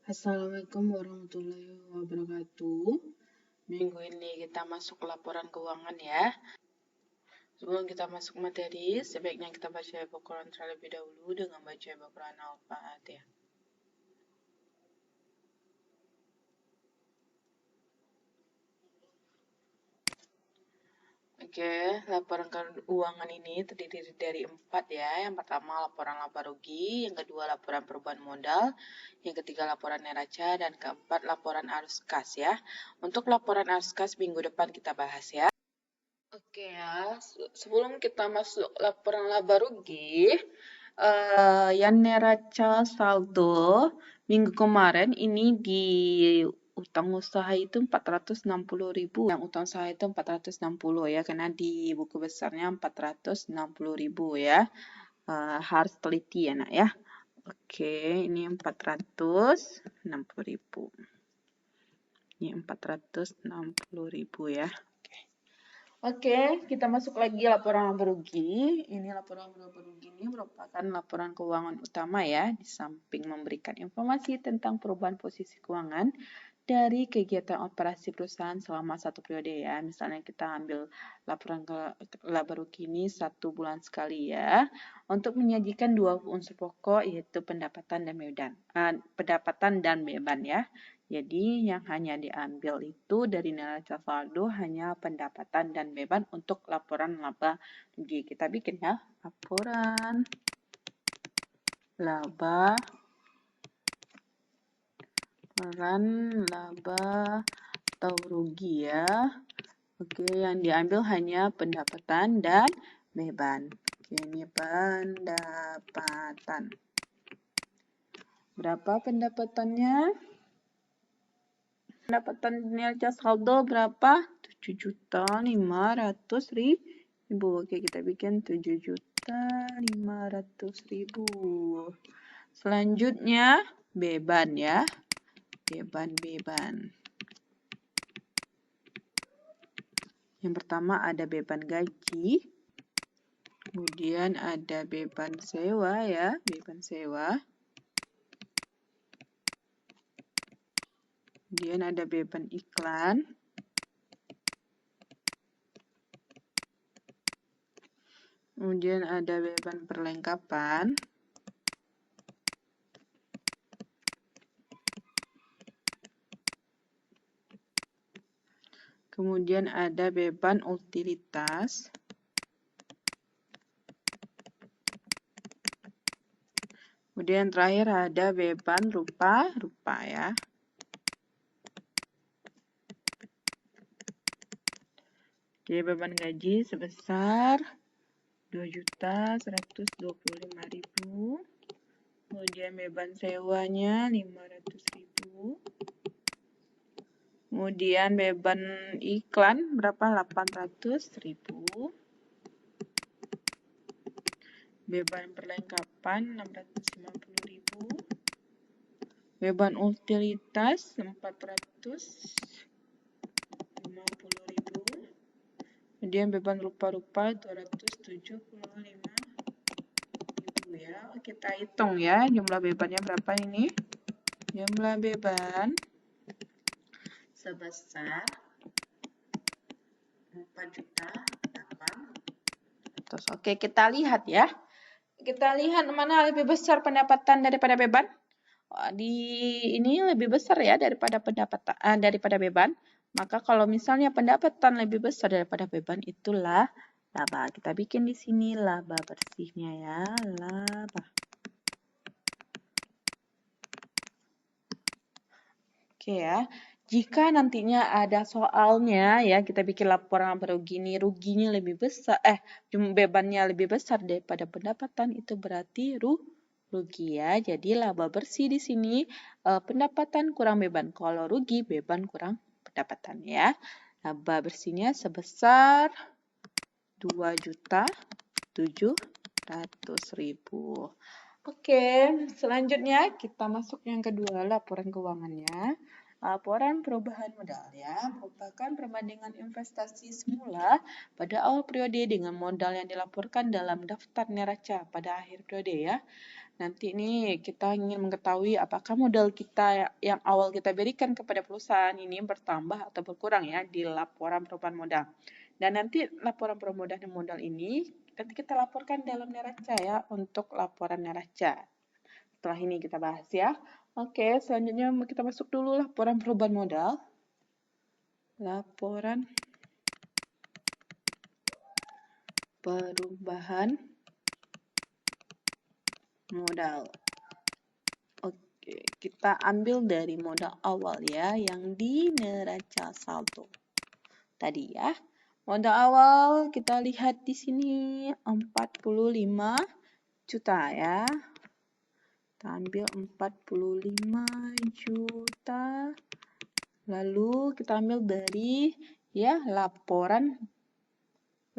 Assalamualaikum warahmatullahi wabarakatuh. Minggu ini kita masuk laporan keuangan ya. Sebelum kita masuk materi, sebaiknya kita baca Al-Quran terlebih dahulu dengan baca Al-Quran Al-Fatihah. Oke, laporan keuangan ini terdiri dari 4 ya. Yang pertama laporan laba rugi, yang kedua laporan perubahan modal, yang ketiga laporan neraca, dan keempat laporan arus kas ya. Untuk laporan arus kas minggu depan kita bahas ya. Oke ya, sebelum kita masuk laporan laba rugi, yang neraca saldo minggu kemarin ini di utang usaha itu 460.000, yang utang usaha itu 460 ya, karena di buku besarnya 460.000 ya. Harus teliti ya nak ya. Oke, ini 460.000. Ini 460.000 ya. Oke, kita masuk lagi laporan laba rugi. Ini laporan laba rugi ini merupakan laporan keuangan utama ya, di samping memberikan informasi tentang perubahan posisi keuangan dari kegiatan operasi perusahaan selama satu periode ya. Misalnya kita ambil laporan laba rugi ini 1 bulan sekali ya, untuk menyajikan 2 unsur pokok yaitu pendapatan dan beban ya. Jadi yang hanya diambil itu dari neraca saldo hanya pendapatan dan beban untuk laporan laba rugi. Kita bikin ya, laporan laba atau rugi ya. Oke, yang diambil hanya pendapatan dan beban. Oke, ini pendapatan. Berapa pendapatannya? Pendapatan neraca saldo berapa? 7.500.000. Oke, kita bikin 7.500.000. Selanjutnya beban ya. Beban. Yang pertama ada beban gaji. Kemudian ada beban sewa ya, beban sewa. Kemudian ada beban iklan. Kemudian ada beban perlengkapan. Kemudian ada beban utilitas. Kemudian terakhir ada beban rupa ya. Jadi beban gaji sebesar 2.125.000. Kemudian beban sewanya 500.000. Kemudian beban iklan berapa? 800.000. Beban perlengkapan 650.000. Beban utilitas 450.000. Kemudian beban rupa-rupa 275.000 ya. Kita hitung ya jumlah bebannya berapa ini. Jumlah beban sebesar 4.800.000. Oke, kita lihat ya. Kita lihat mana lebih besar pendapatan daripada beban. Ini lebih besar ya daripada beban. Maka kalau misalnya pendapatan lebih besar daripada beban, itulah laba. Kita bikin di sini laba bersihnya ya, laba. Oke ya. Jika nantinya ada soalnya ya, kita bikin laporan laba rugi ini ruginya lebih besar, bebannya lebih besar daripada pendapatan, itu berarti rugi ya. Jadi laba bersih di sini pendapatan kurang beban. Kalau rugi beban kurang pendapatan ya. Laba bersihnya sebesar 2.700.000. Oke, selanjutnya kita masuk yang kedua, laporan keuangannya. Laporan perubahan modal ya, merupakan perbandingan investasi semula pada awal periode dengan modal yang dilaporkan dalam daftar neraca pada akhir periode ya. nanti ini kita ingin mengetahui apakah modal kita yang awal kita berikan kepada perusahaan ini bertambah atau berkurang ya di laporan perubahan modal. Dan nanti laporan perubahan modal ini nanti kita laporkan dalam neraca ya untuk laporan neraca. Setelah ini kita bahas ya. Oke, selanjutnya kita masuk dulu laporan perubahan modal. Laporan perubahan modal. Oke, kita ambil dari modal awal ya, yang di neraca saldo. Tadi ya. Modal awal kita lihat di sini 45 juta ya. Kita ambil 45 juta. Lalu kita ambil dari ya laporan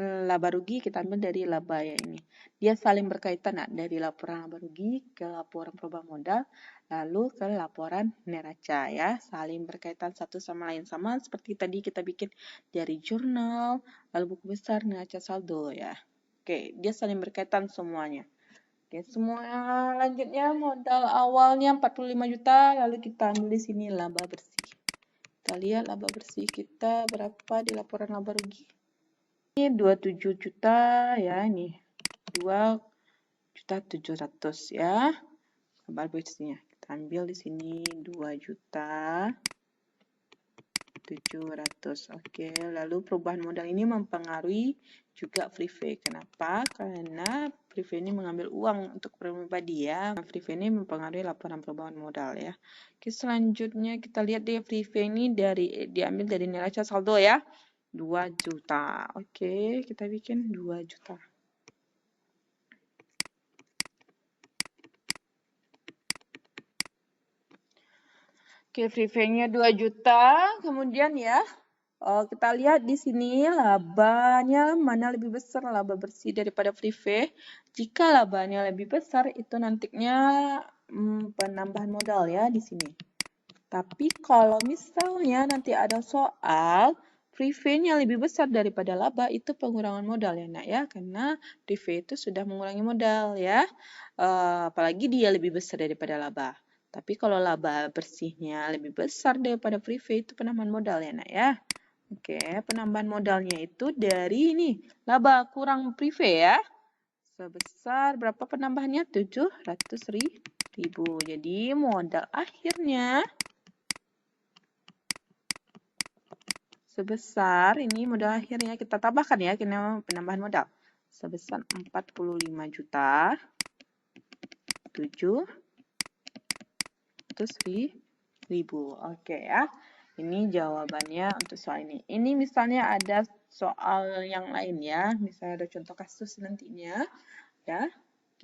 laba rugi, kita ambil dari laba ya ini. Dia saling berkaitan dari laporan laba rugi ke laporan perubahan modal, lalu ke laporan neraca ya. Saling berkaitan satu sama lain, sama seperti tadi kita bikin dari jurnal, lalu buku besar, neraca saldo ya. Oke, dia saling berkaitan semuanya. Oke, semua lanjutnya modal awalnya 45 juta, lalu kita ambil di sini laba bersih. Kita lihat laba bersih kita berapa di laporan laba rugi. Ini 27 juta ya, ini 2.700.000 ya. Laba bersihnya kita ambil di sini 2.700.000. Oke, lalu perubahan modal ini mempengaruhi juga Freepay. Kenapa? Karena Freepay ini mengambil uang untuk pribadi ya. Freepay ini mempengaruhi laporan perubahan modal ya. Oke, selanjutnya kita lihat deh Freepay ini diambil dari neraca saldo ya. 2 juta. Oke, kita bikin 2 juta. Oke, Freepay-nya 2 juta. Kemudian ya, kita lihat di sini labanya mana lebih besar, laba bersih daripada Freepay. Jika labanya lebih besar, itu nantinya penambahan modal ya di sini. Tapi kalau misalnya nanti ada soal Freepay-nya lebih besar daripada laba, itu pengurangan modal ya nak ya, karena Freepay itu sudah mengurangi modal ya, apalagi dia lebih besar daripada laba. Tapi kalau laba bersihnya lebih besar daripada Freepay, itu penambahan modal ya nak ya. Oke, penambahan modalnya itu dari ini laba kurang Freepay ya, sebesar berapa penambahannya? 700.000. Jadi modal akhirnya sebesar ini modal akhirnya kita tambahkan ya, karena penambahan modal sebesar 45 juta 700.000. Oke ya, ini jawabannya untuk soal ini. Ini misalnya ada soal yang lain ya, misalnya ada contoh kasus nantinya ya.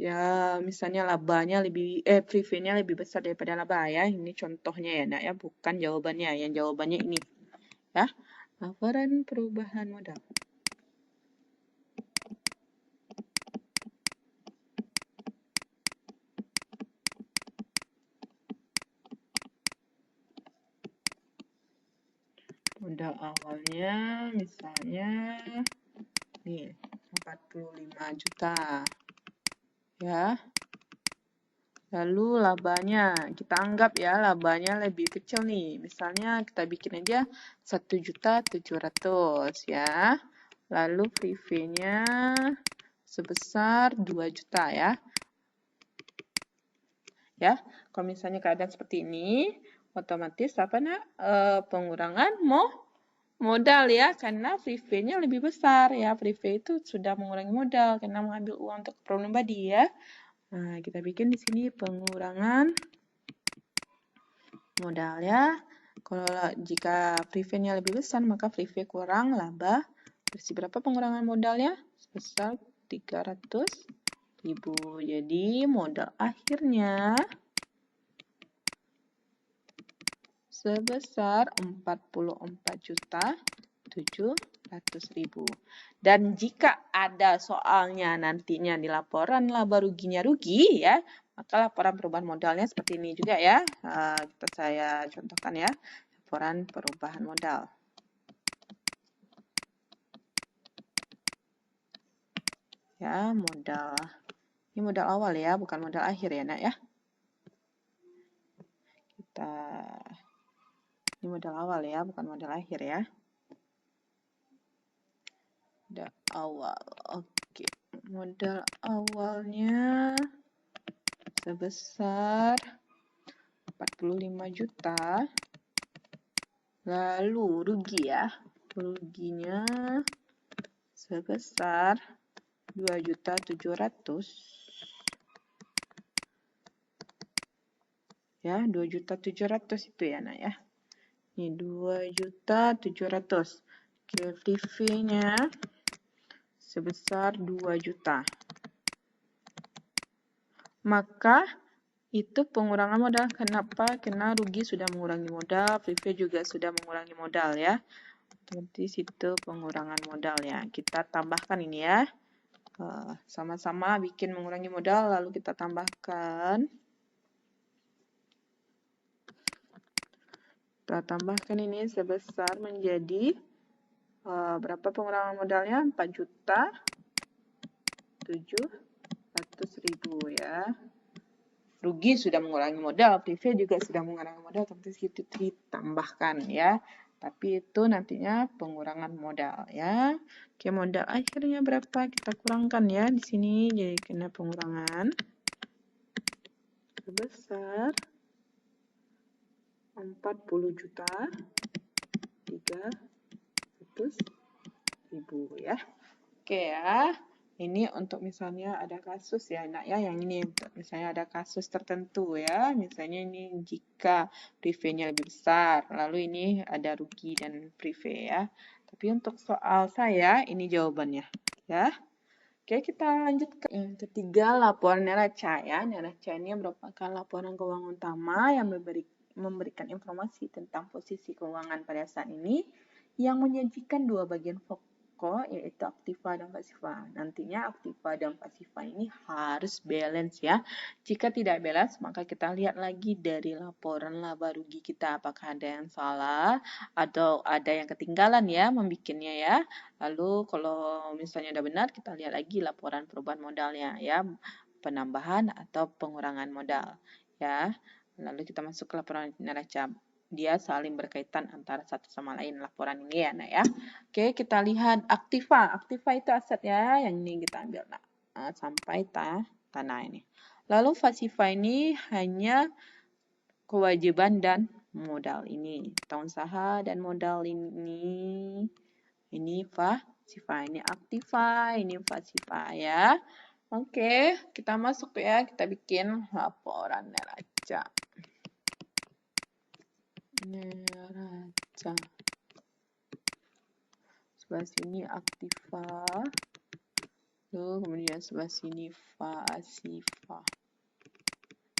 Ya, misalnya labanya Freepay-nya lebih besar daripada laba ya. Ini contohnya ya nak ya, bukan jawabannya. Yang jawabannya ini ya. Laporan perubahan modal. Modal awalnya misalnya nih 45 juta. Ya. Lalu labanya, kita anggap ya labanya lebih kecil nih. Misalnya kita bikin aja 1.700.000 ya. Lalu Freepay-nya sebesar 2 juta ya. Ya, kalau misalnya keadaan seperti ini, otomatis apa nak? Pengurangan modal ya, karena Freepay-nya lebih besar ya. Freepay itu sudah mengurangi modal karena mengambil uang untuk keperluan pribadi ya. Nah, kita bikin di sini pengurangan modal ya. Kalau jika Freepay-nya lebih besar, maka Freepay kurang laba bersih. Berapa pengurangan modalnya? Sebesar 300.000. Jadi modal akhirnya sebesar 44.700.000. Dan jika ada soalnya nantinya di laporan laba ruginya rugi ya, maka laporan perubahan modalnya seperti ini juga ya. Saya contohkan ya, laporan perubahan modal. Ya, modal Ini modal awal ya, bukan modal akhir ya, Nak ya. Ini modal awal ya, bukan modal akhir ya. Modal awal. Oke. Modal awalnya sebesar 45 juta. Lalu rugi ya. Ruginya sebesar 2.700.000. Ya, 2.700.000 itu ya, Nak ya. Ini 2.700.000. Oke, PV-nya sebesar 2 juta. Maka itu pengurangan modal. Kenapa? Karena rugi sudah mengurangi modal, PV juga sudah mengurangi modal ya. Otomatis itu pengurangan modal ya. Kita tambahkan ini ya. Sama-sama bikin mengurangi modal, lalu kita tambahkan. Kita tambahkan ini sebesar menjadi berapa pengurangan modalnya? 4.700.000 ya. Rugi sudah mengurangi modal, PV juga sudah mengurangi modal, tentu itu ditambahkan ya. Tapi itu nantinya pengurangan modal ya. Oke, modal akhirnya berapa? Kita kurangkan ya di sini, jadi kena pengurangan sebesar 40.300.000 ya. Oke ya. Ini untuk misalnya ada kasus ya, Nak ya, yang ini untuk misalnya ada kasus tertentu ya. Misalnya ini jika PV-nya lebih besar, lalu ini ada rugi dan prive ya. Tapi untuk soal saya ini jawabannya ya. Oke, kita lanjut ke yang ketiga, laporan neraca ya. Neraca ini merupakan laporan keuangan utama yang memberikan informasi tentang posisi keuangan pada saat ini yang menyajikan dua bagian pokok, yaitu aktiva dan pasiva. Nantinya aktiva dan pasiva ini harus balance ya. Jika tidak balance, maka kita lihat lagi dari laporan laba rugi kita, apakah ada yang salah atau ada yang ketinggalan ya membikinnya ya. Lalu kalau misalnya udah benar, kita lihat lagi laporan perubahan modalnya ya, penambahan atau pengurangan modal ya. Lalu kita masuk ke laporan neraca. Dia saling berkaitan antara satu sama lain laporan ini ya, Nak ya. Oke, kita lihat aktiva. Aktiva itu aset ya, yang ini kita ambil Nak. Sampai tanah ini. Lalu pasiva ini hanya kewajiban dan modal ini. Tahun usaha dan modal ini pasiva, ini aktiva, ini pasiva ya. Oke, kita masuk ya, kita bikin laporan neraca. Sebelah sini aktiva, lalu kemudian sebelah sini pasiva.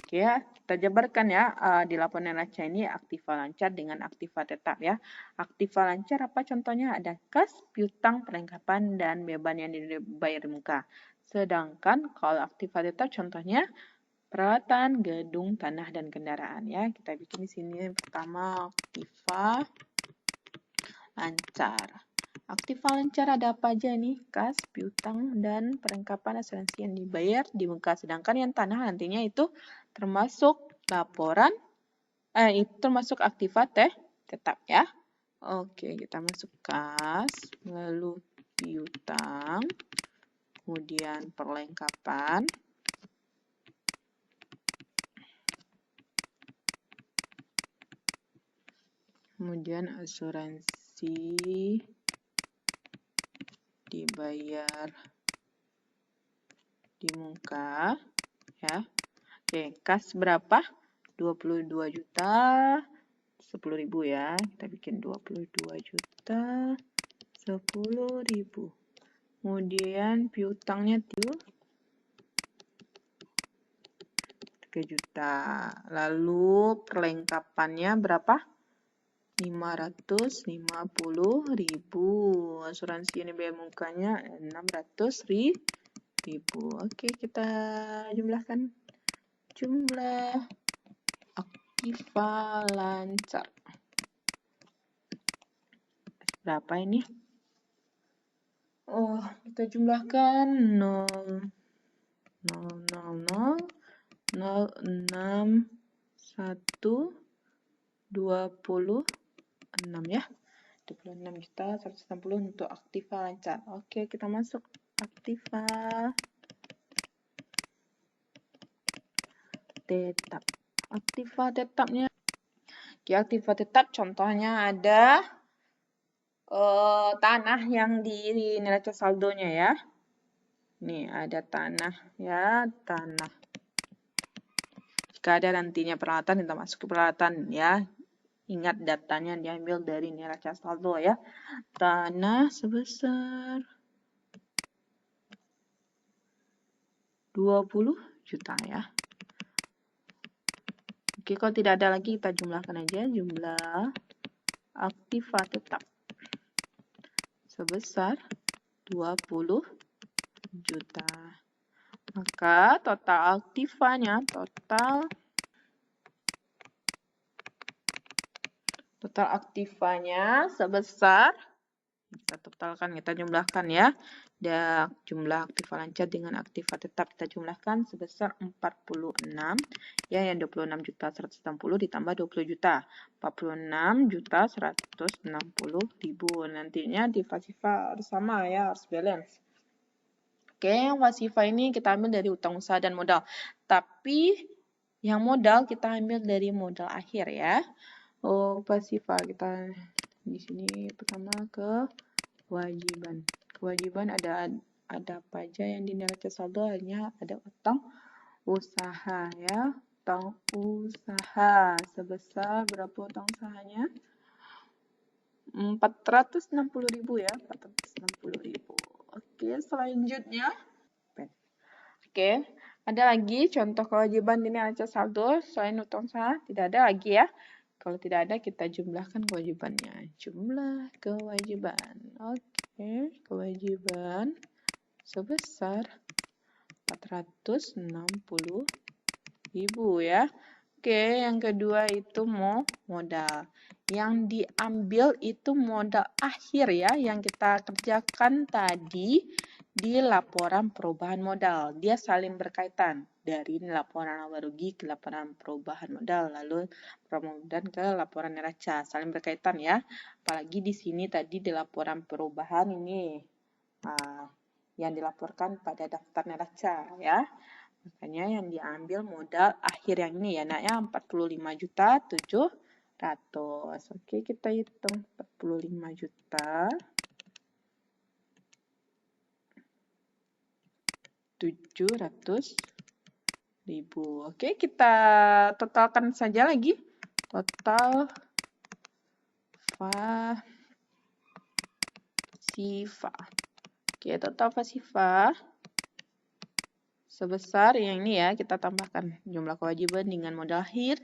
Oke ya, kita jabarkan ya di laporan neraca ini aktiva lancar dengan aktiva tetap ya. Aktiva lancar apa contohnya? Ada kas, piutang, perlengkapan, dan beban yang dibayar di muka. Sedangkan kalau aktiva tetap contohnya peralatan, gedung, tanah, dan kendaraan ya. Kita bikin di sini pertama aktiva lancar. Aktiva lancar ada apa aja nih? Kas, piutang, dan perlengkapan asuransi yang dibayar di muka. Sedangkan yang tanah nantinya itu termasuk laporan, itu termasuk aktiva tetap ya. Oke, kita masuk kas, lalu piutang, kemudian perlengkapan, kemudian asuransi dibayar di muka ya. Oke, kas berapa? 22 juta 10.000 ya. Kita bikin 22 juta 10.000. Kemudian piutangnya 3 juta. Lalu perlengkapannya berapa? 550.000. Asuransi ini biaya mukanya 600.000. Oke, kita jumlahkan. Jumlah aktiva lancar. Berapa ini? Oh, kita jumlahkan 0. ya. 26.160 untuk aktiva lancar. Oke, kita masuk aktiva tetap. Aktiva tetapnya. Oke, aktiva tetap contohnya ada tanah yang di neraca saldonya ya. Nih ada tanah ya, tanah. Jika ada nantinya peralatan, kita masuk ke peralatan ya. Ingat datanya diambil dari neraca saldo ya. Tanah sebesar 20 juta ya. Oke, kalau tidak ada lagi kita jumlahkan aja jumlah aktiva tetap sebesar 20 juta. Maka total aktivanya, total aktivanya sebesar, kita totalkan, kita jumlahkan ya. Dan jumlah aktiva lancar dengan aktiva tetap kita jumlahkan sebesar 46. Ya, yang 26.160 ditambah 20 juta. 46.160.000. Nantinya di pasifa harus sama ya, harus balance. Oke, yang pasifa ini kita ambil dari utang usaha dan modal. Tapi yang modal kita ambil dari modal akhir ya. Pasifa kita di sini pertama kewajiban. Kewajiban ada apa aja yang di neraca saldo, hanya ada utang usaha ya. Utang usaha sebesar berapa utang usahanya? 460.000 ya, 460.000. Oke, selanjutnya. Oke, ada lagi contoh kewajiban di neraca saldo selain utang usaha? Tidak ada lagi ya. Kalau tidak ada, kita jumlahkan kewajibannya. Jumlah kewajiban. Oke, kewajiban sebesar 460.000 ya. Oke, yang kedua itu modal. Yang diambil itu modal akhir ya, yang kita kerjakan tadi di laporan perubahan modal. Dia saling berkaitan. Dari laporan laba rugi ke laporan perubahan modal, lalu kemudian ke laporan neraca, saling berkaitan ya. Apalagi di sini tadi di laporan perubahan ini yang dilaporkan pada daftar neraca ya. Makanya yang diambil modal akhir yang ini ya, naknya 45.700. Oke, kita hitung 45.700.000. Oke, kita totalkan saja lagi. Total pasifa. Oke, total pasifa sebesar yang ini ya, kita tambahkan jumlah kewajiban dengan modal akhir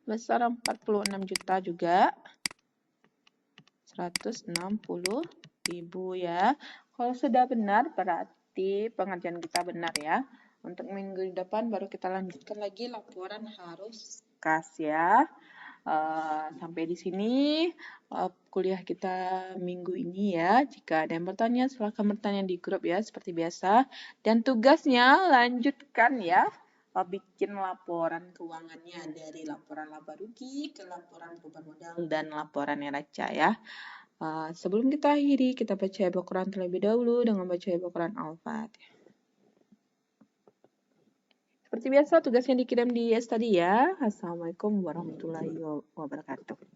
sebesar 46 juta juga. 160.000 ya. Kalau sudah benar berarti pengerjaan kita benar ya. Untuk minggu depan baru kita lanjutkan lagi laporan harus kas ya. Sampai di sini kuliah kita minggu ini ya. Jika ada yang bertanya, silahkan bertanya di grup ya seperti biasa. Dan tugasnya lanjutkan ya. Bikin laporan keuangannya dari laporan laba rugi ke laporan perubahan modal dan laporan neraca ya. Sebelum kita akhiri, kita baca ayat Al-Quran terlebih dahulu dengan baca ayat Al-Quran Al-Fatihah. Seperti biasa, tugasnya dikirim di tadi ya. Assalamualaikum warahmatullahi wabarakatuh.